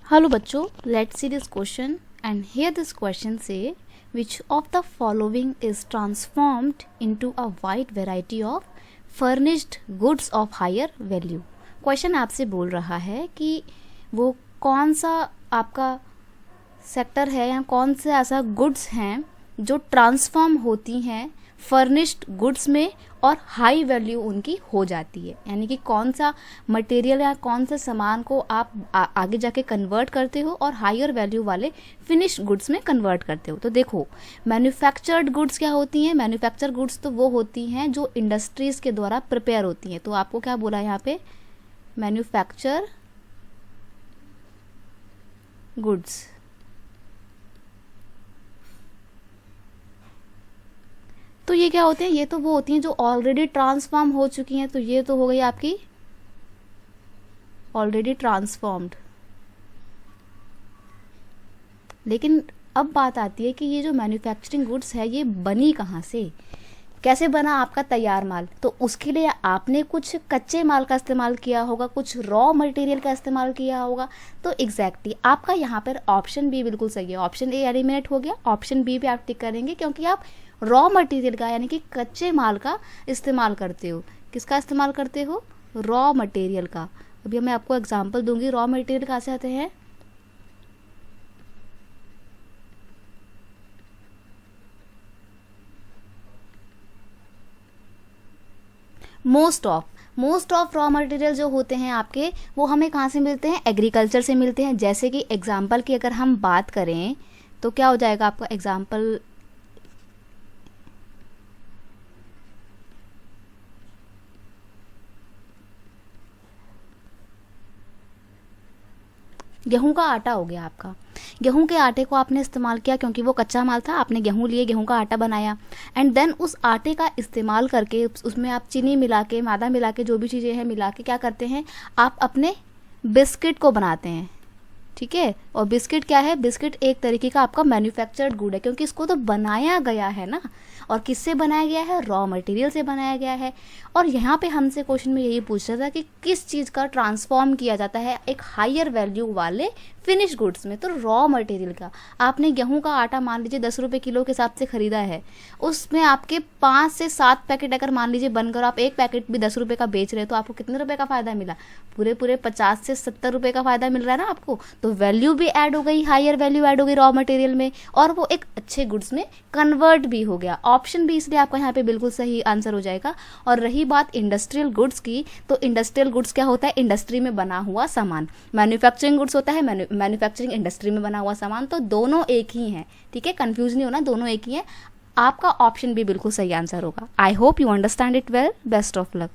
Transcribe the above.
Hello बच्चों, let's see this question and here this question say which of the following is transformed into a wide variety of furnished goods of higher value। Question आपसे बोल रहा है कि वो कौन सा आपका सेक्टर है या कौन से ऐसा गुड्स हैं जो ट्रांसफॉर्म होती हैं फर्निश्ड गुड्स में और हाई वैल्यू उनकी हो जाती है, यानी कि कौन सा मटेरियल या कौन से सामान को आप आगे जाके कन्वर्ट करते हो और हायर वैल्यू वाले फिनिश गुड्स में कन्वर्ट करते हो। तो देखो, मैन्युफैक्चर्ड गुड्स क्या होती हैं? मैन्युफैक्चर गुड्स तो वो होती हैं जो इंडस्ट्रीज के द्वारा प्रिपेयर होती हैं। तो आपको क्या बोला यहाँ पे? Manufacture goods. तो ये क्या होते हैं? ये तो वो होती हैं जो ऑलरेडी ट्रांसफॉर्म हो चुकी हैं। तो ये तो हो गई आपकी ऑलरेडी ट्रांसफॉर्म्ड। लेकिन अब बात आती है कि ये जो मैन्युफैक्चरिंग गुड्स है ये बनी कहाँ से, कैसे बना आपका तैयार माल? तो उसके लिए आपने कुछ कच्चे माल का इस्तेमाल किया होगा, कुछ रॉ मटेरियल का इस्तेमाल किया होगा। तो एग्जैक्टली आपका यहाँ पर ऑप्शन बी बिल्कुल सही है। ऑप्शन ए एलिमिनेट हो गया, ऑप्शन बी पे आप टिक करेंगे क्योंकि आप रॉ मटेरियल का यानी कि कच्चे माल का इस्तेमाल करते हो। किसका इस्तेमाल करते हो? रॉ मटेरियल का। अभी मैं आपको एग्जांपल दूंगी रॉ मटेरियल कहाँ से आते हैं। मोस्ट ऑफ रॉ मटेरियल जो होते हैं आपके, वो हमें कहाँ से मिलते हैं? एग्रीकल्चर से मिलते हैं। जैसे कि एग्जाम्पल की अगर हम बात करें तो क्या हो जाएगा आपका एग्जाम्पल? गेहूं का आटा हो गया आपका। गेहूं के आटे को आपने इस्तेमाल किया क्योंकि वो कच्चा माल था। आपने गेहूं लिए, गेहूं का आटा बनाया एंड देन उस आटे का इस्तेमाल करके उसमें आप चीनी मिला के, मैदा मिला के, जो भी चीज़ें हैं मिला के क्या करते हैं, आप अपने बिस्किट को बनाते हैं। ठीक है। और बिस्किट क्या है? बिस्किट एक तरीके का आपका मैन्युफैक्चर्ड गुड है क्योंकि इसको तो बनाया गया है ना। और किससे बनाया गया है? रॉ मटेरियल से बनाया गया है। और यहाँ पे हमसे क्वेश्चन में यही पूछ रहा था कि किस चीज़ का ट्रांसफॉर्म किया जाता है एक हायर वैल्यू वाले फिनिश गुड्स में? तो रॉ मटेरियल का। आपने गेहूं का आटा मान लीजिए 10 रुपये किलो के हिसाब से खरीदा है, उसमें आपके 5 से 7 पैकेट अगर मान लीजिए बनकर आप एक पैकेट भी 10 रुपये का बेच रहे हो तो आपको कितने रुपए का फ़ायदा मिला? पूरे 50 से 70 रुपये का फ़ायदा मिल रहा है ना आपको। तो वैल्यू भी ऐड हो गई, हायर वैल्यू ऐड हो गई रॉ मटेरियल में और वो एक अच्छे गुड्स में कन्वर्ट भी हो गया। ऑप्शन भी इसलिए आपका यहाँ पे बिल्कुल सही आंसर हो जाएगा। और रही बात इंडस्ट्रियल गुड्स की, तो इंडस्ट्रियल गुड्स क्या होता है? इंडस्ट्री में बना हुआ सामान। मैन्युफैक्चरिंग गुड्स होता है मैन्युफैक्चरिंग इंडस्ट्री में बना हुआ सामान। तो दोनों एक ही हैं। ठीक है, कंफ्यूज नहीं होना, दोनों एक ही हैं। आपका ऑप्शन भी बिल्कुल सही आंसर होगा। I hope you understand it well. Best of luck.